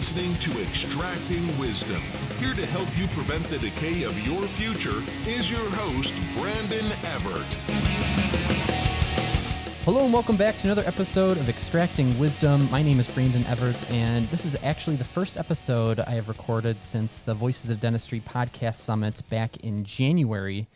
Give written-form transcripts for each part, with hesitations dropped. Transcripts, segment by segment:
listening to Extracting Wisdom. Here to help you prevent the decay of your future is your host, Brandon Evert. Hello and welcome back to another episode of Extracting Wisdom. My name is Brandon Evert, and this is actually the first episode I have recorded since the Voices of Dentistry podcast summit back in January.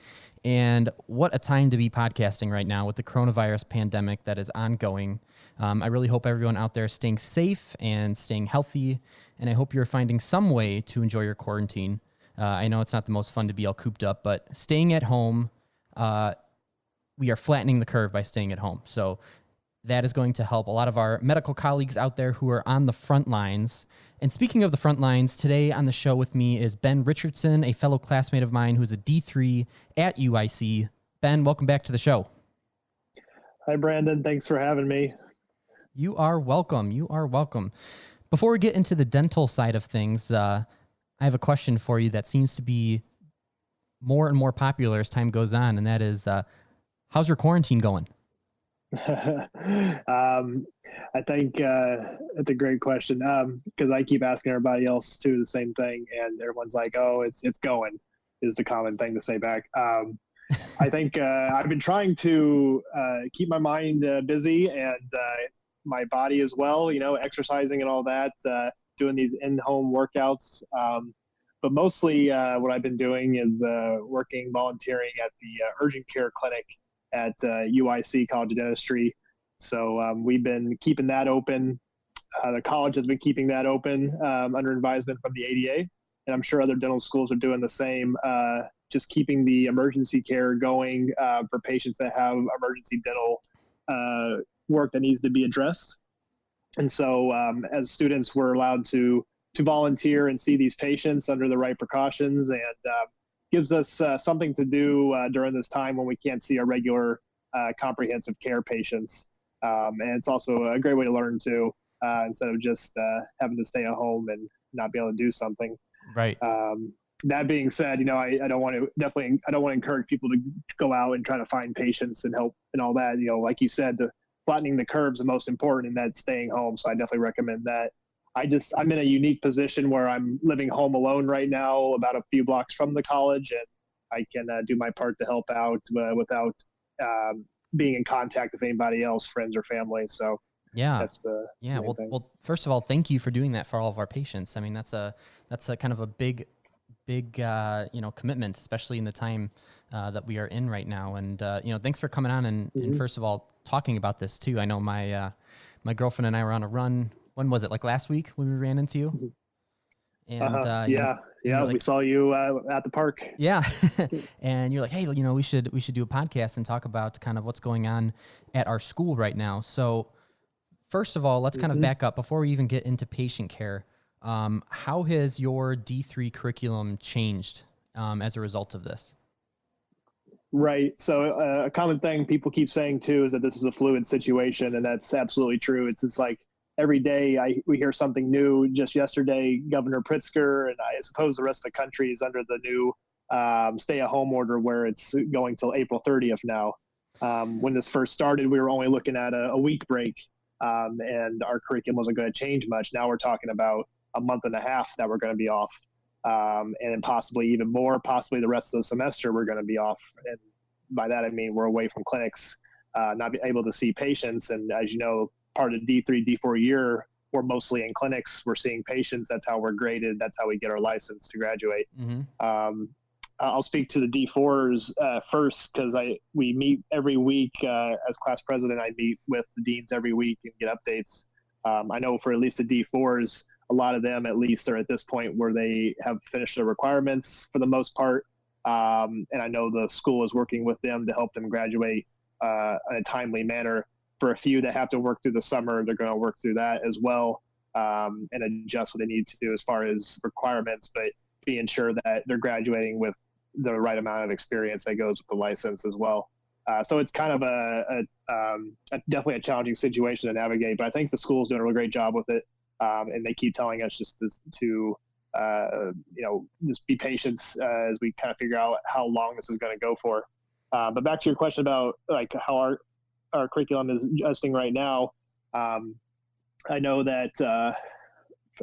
And what a time to be podcasting right now with the coronavirus pandemic that is ongoing. I really hope everyone out there is staying safe and staying healthy, and I hope you're finding some way to enjoy your quarantine. I know it's not the most fun to be all cooped up, but staying at home, we are flattening the curve by staying at home. So that is going to help a lot of our medical colleagues out there who are on the front lines. And speaking of the front lines, today on the show with me is Ben Richardson, a fellow classmate of mine who's a D3 at UIC. Ben, welcome back to the show. Hi, Brandon. Thanks for having me. You are welcome. You are welcome. Before we get into the dental side of things, I have a question for you that seems to be more and more popular as time goes on, and that is, how's your quarantine going? I think that's a great question because I keep asking everybody else too the same thing, and everyone's like, "Oh, it's going," is the common thing to say back. I think I've been trying to keep my mind busy and my body as well. You know, exercising and all that, doing these in-home workouts. But mostly, what I've been doing is volunteering at the urgent care clinic at UIC College of Dentistry. So we've been keeping that open. The college has been keeping that open under advisement from the ADA, and I'm sure other dental schools are doing the same, just keeping the emergency care going for patients that have emergency dental work that needs to be addressed. And so as students, we're allowed to volunteer and see these patients under the right precautions, and gives us something to do during this time when we can't see our regular comprehensive care patients. And it's also a great way to learn too, instead of just having to stay at home and not be able to do something. Right. That being said, you know, I don't want to encourage people to go out and try to find patients and help and all that. You know, like you said, the flattening the curve is the most important, and that's staying home. So I definitely recommend that. I'm in a unique position where I'm living home alone right now, about a few blocks from the college, and I can do my part to help out without being in contact with anybody else, friends or family. So yeah, that's the main thing. Well, first of all, thank you for doing that for all of our patients. I mean, that's a kind of a big commitment, especially in the time that we are in right now. And thanks for coming on and first of all talking about this too. I know my girlfriend and I were on a run. When was it? Like last week when we ran into you? And we saw you at the park. Yeah. And you're like, hey, we should do a podcast and talk about kind of what's going on at our school right now. So first of all, let's kind of back up before we even get into patient care. How has your D3 curriculum changed as a result of this? Right. So a common thing people keep saying too is that this is a fluid situation, and that's absolutely true. It's just like every day we hear something new. Just yesterday, Governor Pritzker, and I suppose the rest of the country is under the new stay-at-home order where it's going till April 30th now. When this first started, we were only looking at a week break, and our curriculum wasn't going to change much. Now we're talking about a month and a half that we're going to be off, and then possibly even more, possibly the rest of the semester we're going to be off. And by that I mean we're away from clinics, not be able to see patients. And as you know, part of the D3, D4 year, we're mostly in clinics. We're seeing patients. That's how we're graded. That's how we get our license to graduate. I'll speak to the D4s first, because we meet every week as class president. I meet with the deans every week and get updates. I know for at least the D4s, a lot of them at least are at this point where they have finished their requirements for the most part. And I know the school is working with them to help them graduate in a timely manner. For a few that have to work through the summer, they're going to work through that as well, and adjust what they need to do as far as requirements, but being sure that they're graduating with the right amount of experience that goes with the license as well. So it's kind of definitely a challenging situation to navigate, but I think the school's doing a really great job with it. And they keep telling us just to just be patient as we kind of figure out how long this is going to go for. But back to your question about like how our curriculum is adjusting right now. I know that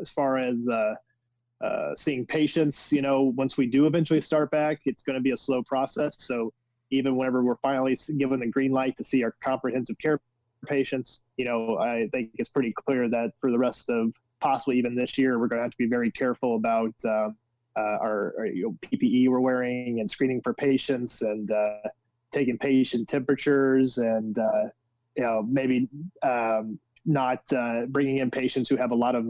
as far as seeing patients, once we do eventually start back, it's going to be a slow process. So even whenever we're finally given the green light to see our comprehensive care patients, I think it's pretty clear that for the rest of possibly even this year, we're going to have to be very careful about our PPE we're wearing and screening for patients and taking patient temperatures and maybe not bringing in patients who have a lot of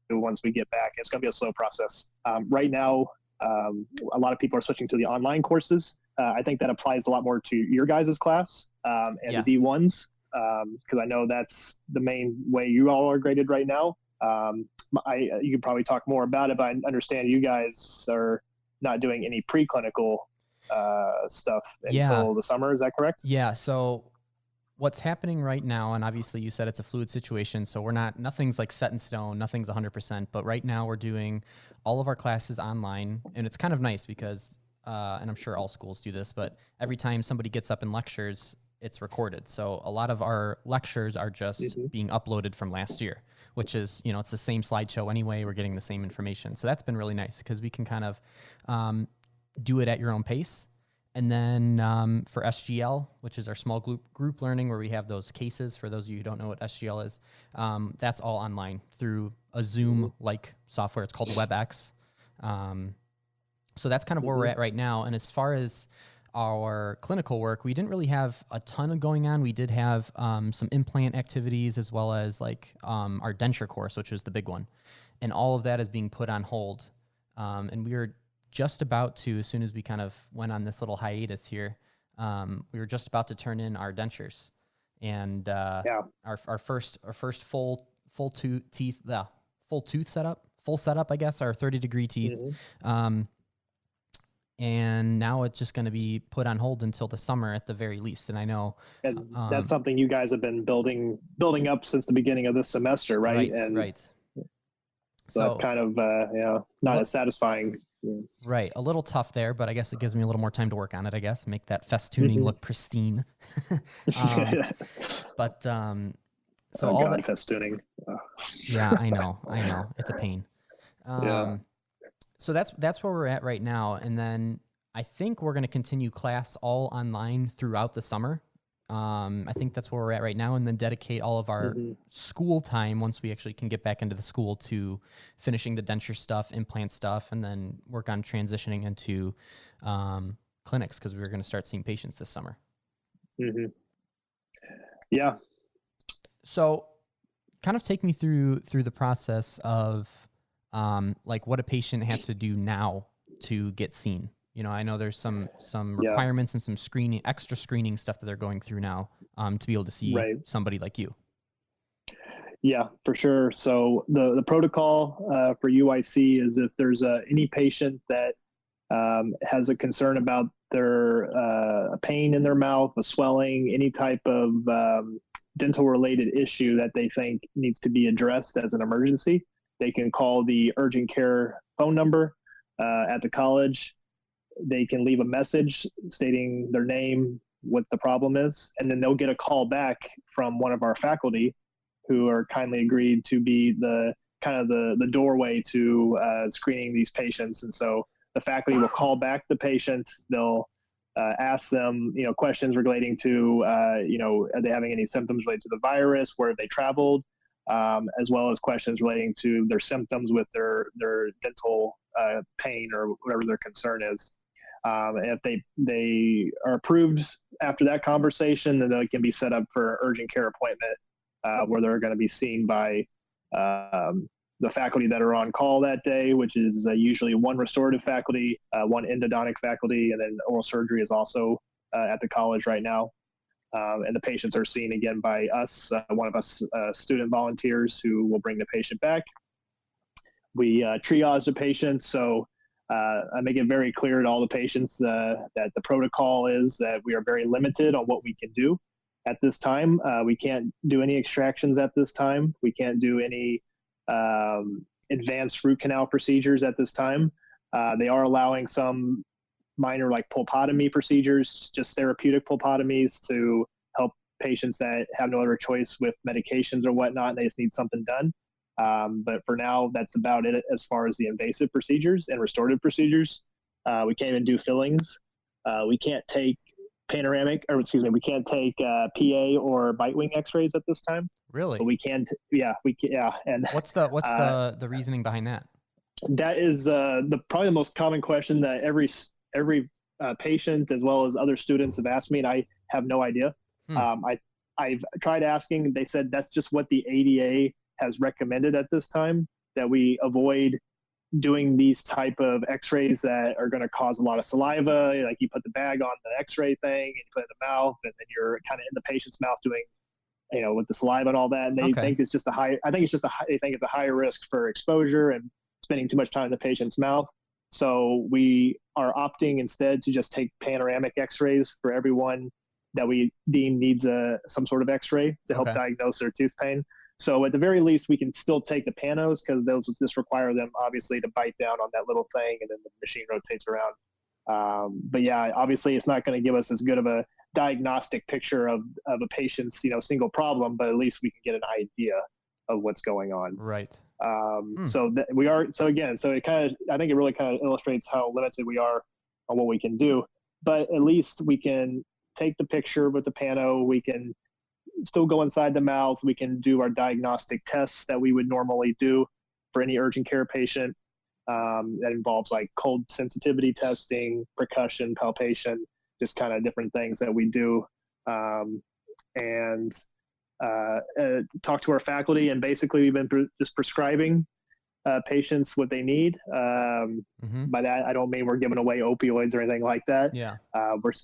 once we get back. It's going to be a slow process. Right now, a lot of people are switching to the online courses. I think that applies a lot more to your guys' class and Yes. the D1s, because I know that's the main way you all are graded right now. You could probably talk more about it, but I understand you guys are not doing any preclinical stuff until the summer. Is that correct? Yeah. So what's happening right now, and obviously you said it's a fluid situation, so nothing's like set in stone, nothing's 100%, but right now we're doing all of our classes online, and it's kind of nice because, and I'm sure all schools do this, but every time somebody gets up and lectures, it's recorded. So a lot of our lectures are just being uploaded from last year, which is, it's the same slideshow anyway. We're getting the same information. So that's been really nice because we can kind of do it at your own pace. And then for SGL, which is our small group learning, where we have those cases, for those of you who don't know what SGL is, that's all online through a Zoom-like software. It's called WebEx. So that's kind of where we're at right now. And as far as our clinical work, we didn't really have a ton of going on. We did have some implant activities as well as our denture course, which was the big one. And all of that is being put on hold. And we were just about to, as soon as we kind of went on this little hiatus here, we were just about to turn in our dentures, and our first full tooth setup, I guess, our 30-degree teeth. And now it's just going to be put on hold until the summer at the very least. And I know that's something you guys have been building up since the beginning of this semester, right? Right. So that's kind of not as satisfying. Right. A little tough there, but I guess it gives me a little more time to work on it, I guess, make that festooning look pristine. But so all that festooning. Yeah, I know. It's a pain. So that's where we're at right now. And then I think we're going to continue class all online throughout the summer. I think that's where we're at right now, and then dedicate all of our school time, once we actually can get back into the school, to finishing the denture stuff, implant stuff, and then work on transitioning into clinics, because we're going to start seeing patients this summer. Yeah. So kind of take me through the process of what a patient has to do now to get seen. I know there's some requirements and some extra screening stuff that they're going through now to be able to see somebody like you. Yeah, for sure. So the protocol for UIC is, if there's any patient that has a concern about their pain in their mouth, a swelling, any type of dental related issue that they think needs to be addressed as an emergency, they can call the urgent care phone number at the college. They can leave a message stating their name, what the problem is, and then they'll get a call back from one of our faculty, who are kindly agreed to be the doorway to screening these patients. And so the faculty will call back the patient. They'll ask them, questions relating to, are they having any symptoms related to the virus? Where have they traveled? As well as questions relating to their symptoms with their dental pain or whatever their concern is. And if they are approved after that conversation, then they can be set up for an urgent care appointment where they're going to be seen by the faculty that are on call that day, which is usually one restorative faculty, one endodontic faculty, and then oral surgery is also at the college right now. And the patients are seen again by us, one of us student volunteers, who will bring the patient back. We triage the patient, so I make it very clear to all the patients that the protocol is that we are very limited on what we can do at this time. We can't do any extractions at this time. We can't do any advanced root canal procedures at this time. They are allowing some minor pulpotomy procedures, just therapeutic pulpotomies, to help patients that have no other choice with medications or whatnot, and they just need something done. But for now, that's about it as far as the invasive procedures and restorative procedures. We can't even do fillings. We can't take we can't take PA or bite wing x-rays at this time. Really? But we can, yeah. And what's the reasoning behind that? That is probably the most common question that every patient as well as other students have asked me, and I have no idea. I've tried asking. They said that's just what the ADA has recommended at this time, that we avoid doing these type of x-rays that are going to cause a lot of saliva. Like you put the bag on the x-ray thing and you put it in the mouth, and then you're kind of in the patient's mouth doing, with the saliva and all that. And they think it's just they think it's a higher risk for exposure and spending too much time in the patient's mouth. So we are opting instead to just take panoramic x-rays for everyone that we deem needs some sort of x-ray to help diagnose their tooth pain. So at the very least, we can still take the panos, because those just require them obviously to bite down on that little thing, and then the machine rotates around. But yeah, obviously it's not going to give us as good of a diagnostic picture of a patient's single problem, but at least we can get an idea of what's going on. Right. So it I think it really kind of illustrates how limited we are on what we can do. But at least we can take the picture with the pano. We can still go inside the mouth. We can do our diagnostic tests that we would normally do for any urgent care patient. That involves like cold sensitivity testing, percussion, palpation, just kind of different things that we do. And talk to our faculty, and basically we've been just prescribing patients what they need. By that, I don't mean we're giving away opioids or anything like that. Yeah.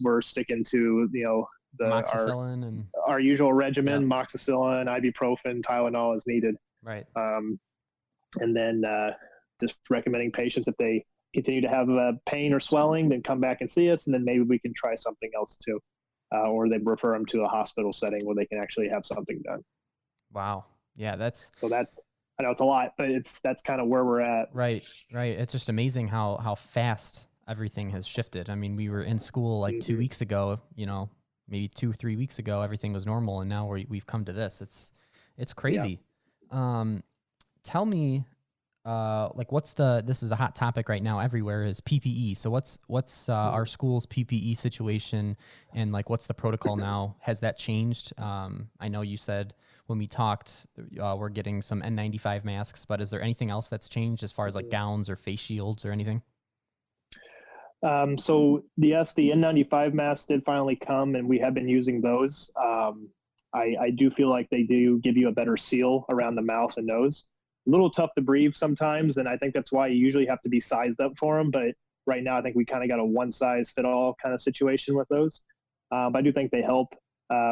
We're sticking to, our usual regimen, moxicillin, ibuprofen, Tylenol as needed. Right. And then just recommending patients, if they continue to have pain or swelling, then come back and see us, and then maybe we can try something else too. Or they refer them to a hospital setting where they can actually have something done. Wow. Yeah, I know it's a lot, but that's kind of where we're at. Right. It's just amazing how fast everything has shifted. I mean, we were in school like 2 weeks ago, maybe 2 or 3 weeks ago, everything was normal, and now we've come to this. It's crazy. Yeah. Tell me, this is a hot topic right now everywhere, is PPE. So what's our school's PPE situation, and what's the protocol now? Has that changed? I know you said when we talked, we're getting some N95 masks, but is there anything else that's changed as far as gowns or face shields or anything? So the N95 masks did finally come, and we have been using those. I do feel like they do give you a better seal around the mouth and nose. A little tough to breathe sometimes, and I think that's why you usually have to be sized up for them. But right now, I think we kind of got a one-size-fit-all kind of situation with those. But I do think they help.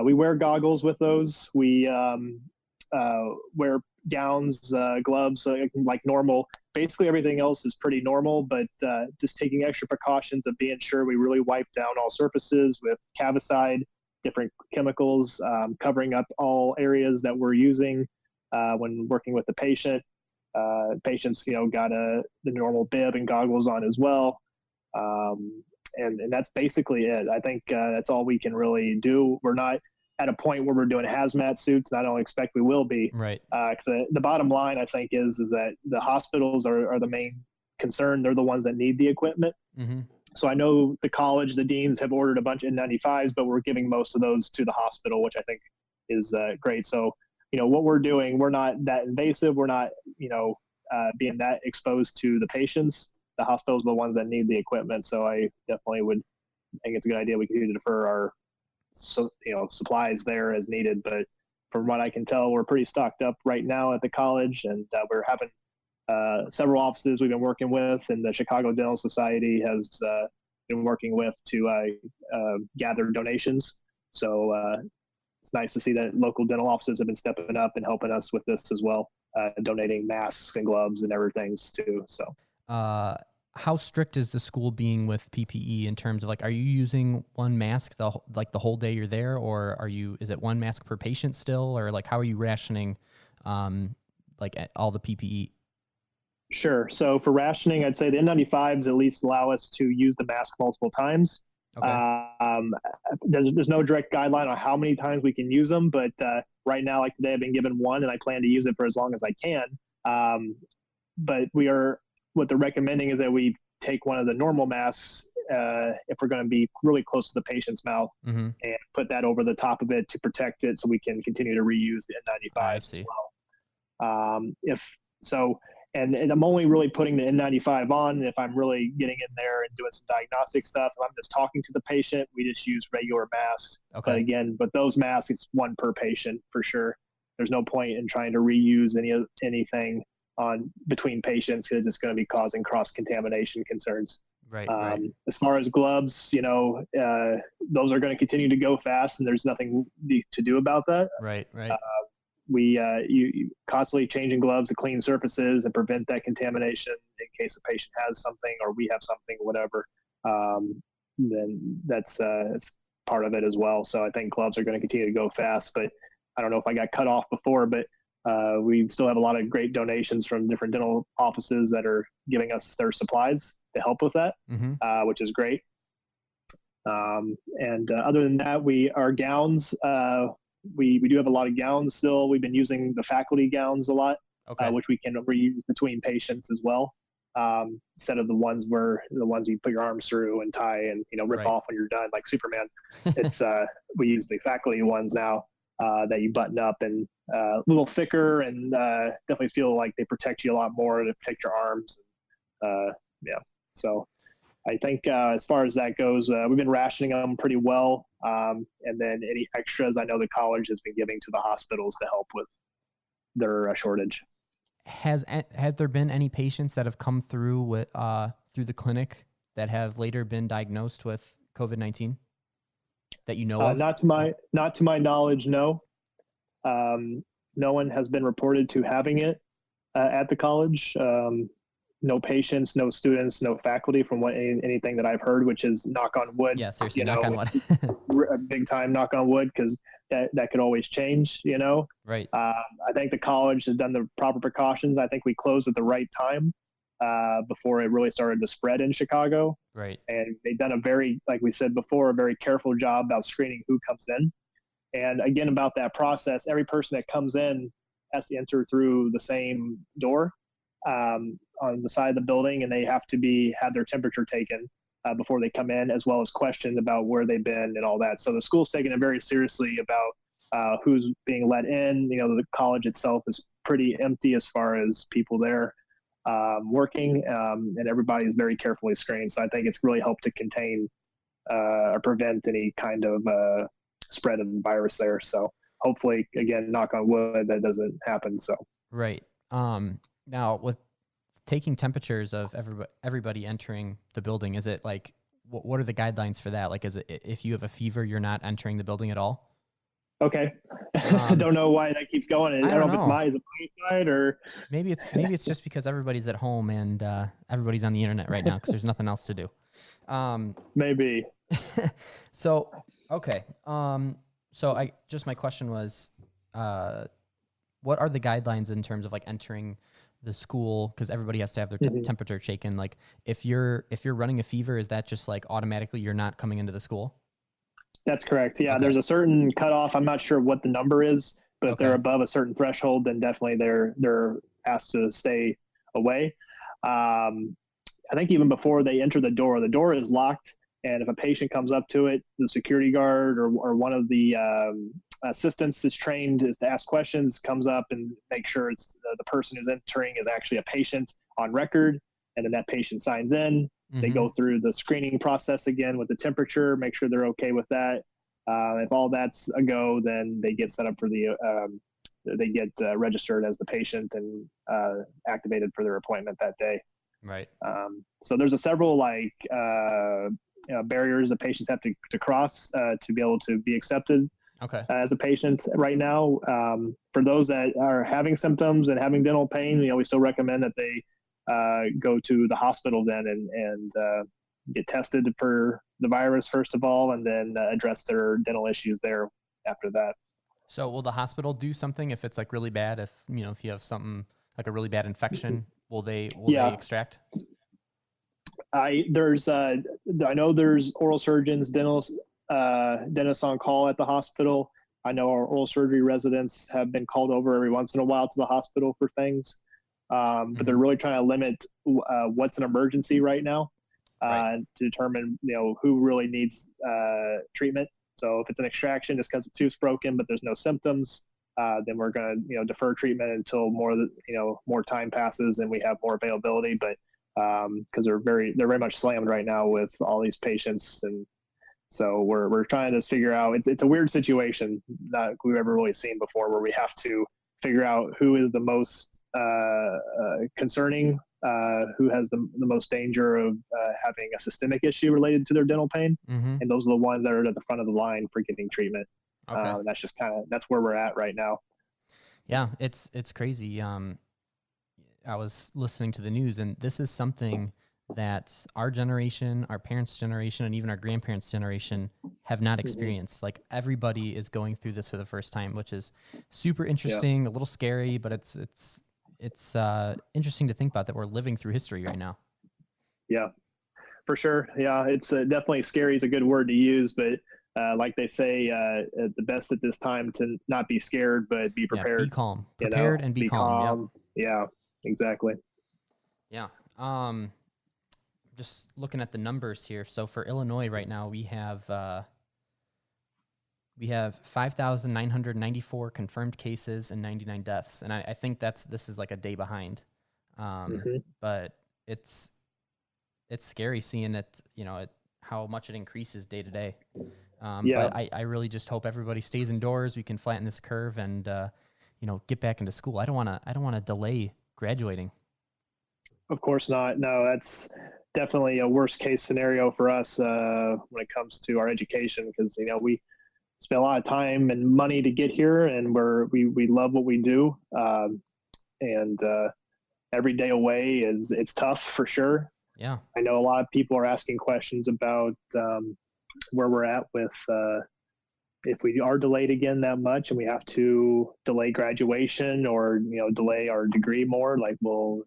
We wear goggles with those. We wear gowns, gloves, like normal. Basically, everything else is pretty normal, but just taking extra precautions of being sure we really wipe down all surfaces with Cavicide, different chemicals, covering up all areas that we're using when working with the patient. Patients, got the normal bib and goggles on as well. And that's basically it. I think that's all we can really do. We're not at a point where we're doing hazmat suits, and I don't expect we will be. Right. Because the bottom line, I think, is that the hospitals are the main concern. They're the ones that need the equipment. Mm-hmm. So I know the college, the deans have ordered a bunch of N95s, but we're giving most of those to the hospital, which I think is great. So, what we're doing, we're not that invasive. We're not, being that exposed to the patients. The hospitals are the ones that need the equipment. So I definitely would think it's a good idea. We could either defer our supplies there as needed, but from what I can tell, we're pretty stocked up right now at the college, and we're having several offices we've been working with, and the Chicago Dental Society has been working with to gather donations. So it's nice to see that local dental offices have been stepping up and helping us with this as well, donating masks and gloves and everything too. So how strict is the school being with PPE in terms of are you using one mask the whole day you're there, or is it one mask per patient still, or how are you rationing all the PPE? Sure. So for rationing, I'd say the N95s at least allow us to use the mask multiple times. Okay. There's no direct guideline on how many times we can use them, but right now, like today, I've been given one, and I plan to use it for as long as I can. But what they're recommending is that we take one of the normal masks if we're going to be really close to the patient's mouth and put that over the top of it to protect it so we can continue to reuse the N95 as well. And I'm only really putting the N95 on if I'm really getting in there and doing some diagnostic stuff. If I'm just talking to the patient, we just use regular masks. Okay. But those masks, it's one per patient for sure. There's no point in trying to reuse anything on between patients because it's going to be causing cross-contamination concerns. Right. As far as gloves, those are going to continue to go fast, and there's nothing to do about that. Right. You constantly changing gloves to clean surfaces and prevent that contamination in case a patient has something or we have something, whatever. Then that's part of it as well. So I think gloves are going to continue to go fast, but I don't know if I got cut off before, but we still have a lot of great donations from different dental offices that are giving us their supplies to help with that, which is great. Other than that, our gowns, we do have a lot of gowns still. We've been using the faculty gowns a lot, which we can reuse between patients as well. Instead of the ones you put your arms through and tie and rip off when you're done like Superman. It's we use the faculty ones now that you button up and a little thicker and definitely feel like they protect you a lot more to protect your arms. So I think as far as that goes, we've been rationing them pretty well. And then any extras I know the college has been giving to the hospitals to help with their shortage. Has there been any patients that have come through through the clinic that have later been diagnosed with COVID-19 that you know of? Not to my knowledge, no. No one has been reported to having it at the college. No patients, no students, no faculty from anything that I've heard, which is knock on wood. Yeah, seriously, knock on wood. A big time knock on wood, because that could always change, Right. I think the college has done the proper precautions. I think we closed at the right time before it really started to spread in Chicago. Right. And they've done like we said before, a very careful job about screening who comes in. And again, about that process, every person that comes in has to enter through the same door on the side of the building, and they have to have their temperature taken before they come in, as well as questioned about where they've been and all that. So the school's taking it very seriously about who's being let in. The college itself is pretty empty as far as people there working, and everybody's very carefully screened. So I think it's really helped to contain or prevent any kind of spread of the virus there. So hopefully, again, knock on wood, that doesn't happen. So right. Now with taking temperatures of everybody entering the building, is it like, what are the guidelines for that? Like, is it, if you have a fever, you're not entering the building at all? Okay. I don't know why that keeps going. I don't know if it's my side or maybe it's just because everybody's at home and everybody's on the internet right now because there's nothing else to do. Maybe. So, okay. So my question was, what are the guidelines in terms of like entering the school? Because everybody has to have their temperature taken. Like if you're running a fever, is that just like automatically you're not coming into the school? That's correct. Yeah. Okay. There's a certain cutoff. I'm not sure what the number is, but if they're above a certain threshold, then definitely they're asked to stay away. I think even before they enter the door is locked. And if a patient comes up to it, the security guard or one of the assistants that's trained is to ask questions, comes up and make sure it's the person who's entering is actually a patient on record. And then that patient signs in. They go through the screening process again with the temperature, make sure they're okay with that. If all that's a go, then they get set up for they get registered as the patient and activated for their appointment that day. Right. So there's several barriers that patients have to cross to be able to be accepted as a patient right now. For those that are having symptoms and having dental pain, we still recommend that they go to the hospital then and get tested for the virus first of all, and then address their dental issues there after that. So will the hospital do something if it's like really bad? If you have something like a really bad infection, will they extract? I know there's oral surgeons, dentists on call at the hospital. I know our oral surgery residents have been called over every once in a while to the hospital for things. But they're really trying to limit what's an emergency right now to determine, who really needs treatment. So if it's an extraction just because the tooth's broken, but there's no symptoms, then we're going to, defer treatment until more time passes and we have more availability. But because they're very much slammed right now with all these patients, and so we're trying to figure out. It's a weird situation that we've ever really seen before, where we have to figure out who is the most concerning, who has the most danger of having a systemic issue related to their dental pain, and those are the ones that are at the front of the line for getting treatment. Okay. That's just that's where we're at right now. Yeah, it's crazy. I was listening to the news, and this is something that our generation, our parents' generation, and even our grandparents' generation have not experienced. Like, everybody is going through this for the first time, which is super interesting, a little scary, but it's interesting to think about that we're living through history right now. Yeah, for sure. Yeah, it's definitely scary is a good word to use, but like they say, the best at this time to not be scared, but be prepared. Yeah, be calm. Prepared and be calm. Yep. Yeah, exactly. Yeah. Just looking at the numbers here. So for Illinois right now, we have 5,994 confirmed cases and 99 deaths. And I think this is like a day behind. But it's scary seeing it, how much it increases day to day. But I really just hope everybody stays indoors. We can flatten this curve and, get back into school. I don't want to delay graduating. Of course not. No, that's definitely a worst case scenario for us when it comes to our education, because we spend a lot of time and money to get here, and we love what we do, and every day away it's tough for sure. Yeah, I know a lot of people are asking questions about where we're at with if we are delayed again that much and we have to delay graduation or delay our degree more, like, will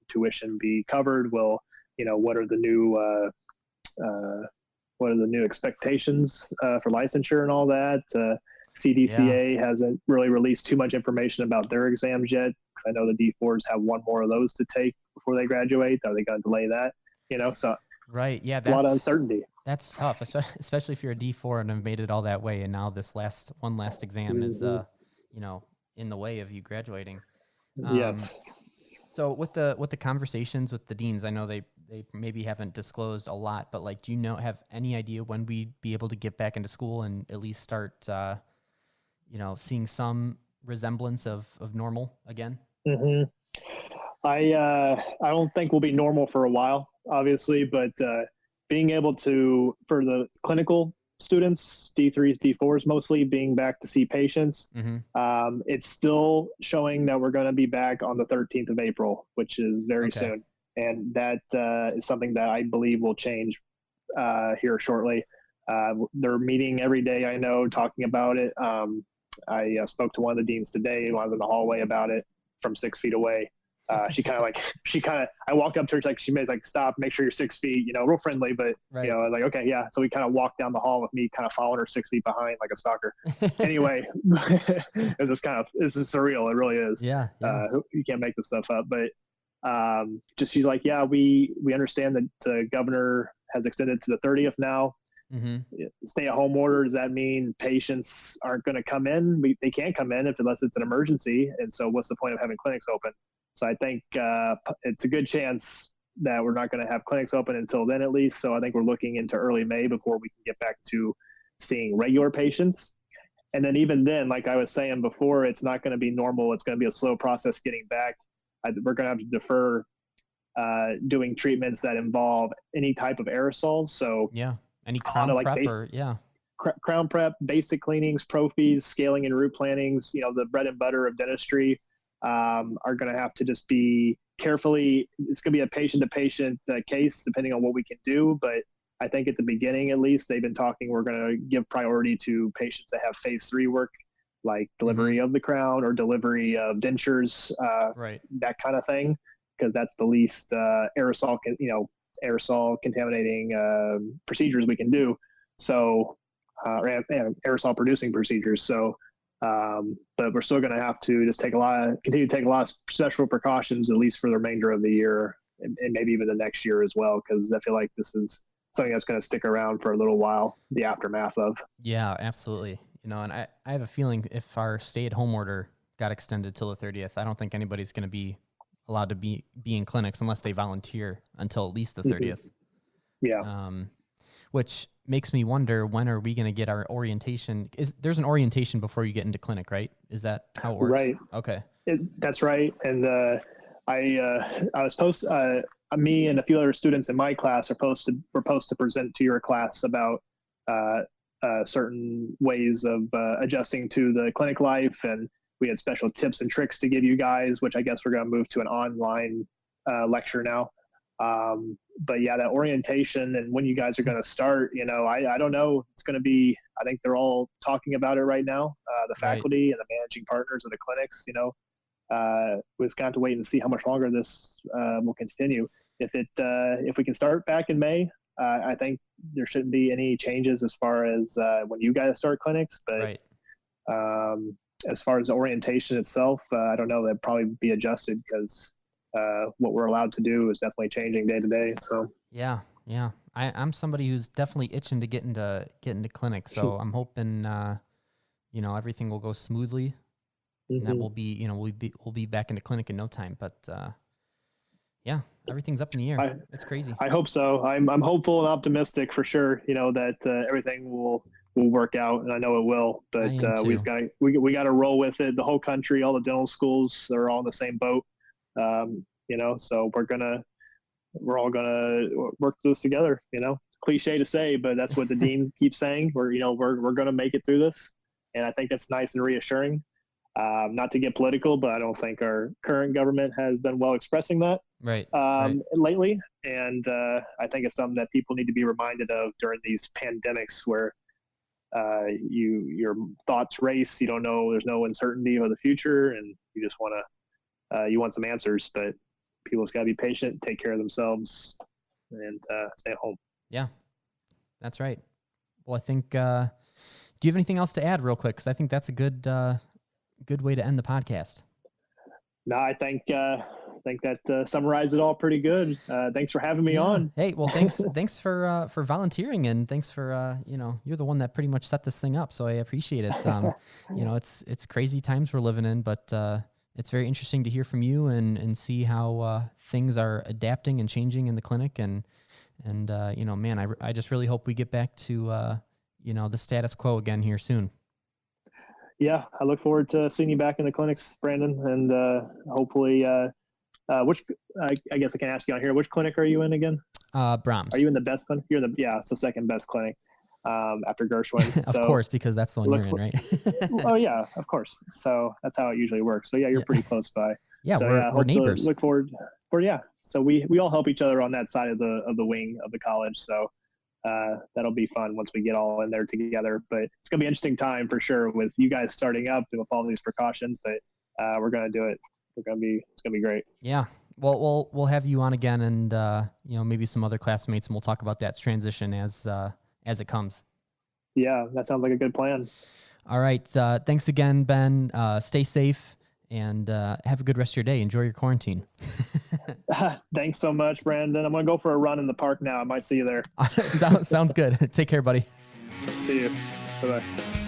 tuition be covered? Will what are the new expectations for licensure and all that? CDCA hasn't really released too much information about their exams yet, because I know the D4s have one more of those to take before they graduate. Are they going to delay that? So right, yeah, a lot of uncertainty. That's tough, especially if you're a D4 and have made it all that way, and now this last exam is in the way of you graduating. Yes. So with the conversations with the deans, I know they maybe haven't disclosed a lot, but like, do you have any idea when we'd be able to get back into school and at least start, seeing some resemblance of normal again? I don't think we'll be normal for a while, obviously, but being able to, for the clinical students, D3s, D4s mostly, being back to see patients, it's still showing that we're going to be back on the 13th of April, which is very soon. And that is something that I believe will change here shortly. They're meeting every day, I know, talking about it. I spoke to one of the deans today when I was in the hallway about it from 6 feet away. I walked up to her, she made like, stop, make sure you're 6 feet, real friendly, but right. I was like, okay, yeah. So we kind of walked down the hall with me kind of following her 6 feet behind like a stalker. Anyway, this is surreal. It really is. Yeah. You can't make this stuff up, but she's like, yeah, we understand that the governor has extended to the 30th now. Stay at home order. Does that mean patients aren't going to come in? They can't come in unless it's an emergency. And so what's the point of having clinics open? So I think it's a good chance that we're not going to have clinics open until then, at least. So I think we're looking into early May before we can get back to seeing regular patients. And then even then, like I was saying before, it's not going to be normal. It's going to be a slow process getting back. We're going to have to defer doing treatments that involve any type of aerosols. So any crown prep crown prep, basic cleanings, prophies, scaling and root plantings, the bread and butter of dentistry. Are going to have to just be carefully. It's going to be a patient-to-patient case, depending on what we can do. But I think at the beginning, at least, they've been talking. We're going to give priority to patients that have phase 3 work, like delivery of the crown or delivery of dentures, that kind of thing, because that's the least aerosol contaminating procedures we can do. So, aerosol producing procedures. So. But we're still going to have to just continue to take a lot of special precautions, at least for the remainder of the year and maybe even the next year as well, because I feel like this is something that's going to stick around for a little while, the aftermath of. Yeah, absolutely. And I have a feeling if our stay-at-home order got extended till the 30th, I don't think anybody's going to be allowed to be in clinics unless they volunteer until at least the 30th. Yeah. Which makes me wonder, when are we going to get our orientation? There's an orientation before you get into clinic, right? Is that how it works? Right. Okay. That's right. And I was supposed me and a few other students in my class were supposed to present to your class about certain ways of adjusting to the clinic life, and we had special tips and tricks to give you guys, which I guess we're going to move to an online lecture now. But yeah, that orientation and when you guys are going to start, I don't know. It's going to be, I think they're all talking about it right now. The faculty and the managing partners of the clinics, we just got to wait and see how much longer this will continue. If we can start back in May, I think there shouldn't be any changes as far as when you guys start clinics, but as far as the orientation itself, I don't know, that'd probably be adjusted because what we're allowed to do is definitely changing day to day. So yeah. I'm somebody who's definitely itching to get into clinic. So I'm hoping, everything will go smoothly, and that we'll be back into clinic in no time. But yeah, everything's up in the air. It's crazy. I hope so. I'm hopeful and optimistic for sure. That everything will work out, and I know it will. But we got to roll with it. The whole country, all the dental schools are all in the same boat. So we're all gonna work this together. Cliche to say, but that's what the deans keep saying. We're gonna make it through this, and I think that's nice and reassuring. Not to get political, but I don't think our current government has done well expressing that lately. And I think it's something that people need to be reminded of during these pandemics where your thoughts race. You don't know, there's no uncertainty of the future, and you just you want some answers, but people just gotta be patient, take care of themselves, and stay at home. Yeah, that's right. Well, I think, do you have anything else to add real quick? Because I think that's a good way to end the podcast. No, I think that summarized it all pretty good. Thanks for having me on. Hey, well, thanks for volunteering, and thanks for you're the one that pretty much set this thing up, so I appreciate it. It's crazy times we're living in, but it's very interesting to hear from you and see how things are adapting and changing in the clinic, and man, I just really hope we get back to the status quo again here soon. Yeah, I look forward to seeing you back in the clinics, Brandon, and hopefully, I guess I can ask you on here, which clinic are you in again? Brahms. Are you in the best clinic? So second best clinic after Gershwin. Of course, because that's the one you're in, right? Oh yeah, of course. So that's how it usually works. So yeah, you're pretty close by. Yeah, so, we're neighbors. Look forward. So we all help each other on that side of the wing of the college. So that'll be fun once we get all in there together. But it's gonna be an interesting time for sure with you guys starting up with all these precautions. But we're gonna do it. It's gonna be great. Yeah. Well, we'll have you on again, and maybe some other classmates, and we'll talk about that transition as it comes. Yeah, that sounds like a good plan. All right. Thanks again, Ben. Stay safe, and have a good rest of your day. Enjoy your quarantine. Thanks so much, Brandon. I'm going to go for a run in the park now. I might see you there. Sounds good. Take care, buddy. See you. Bye-bye.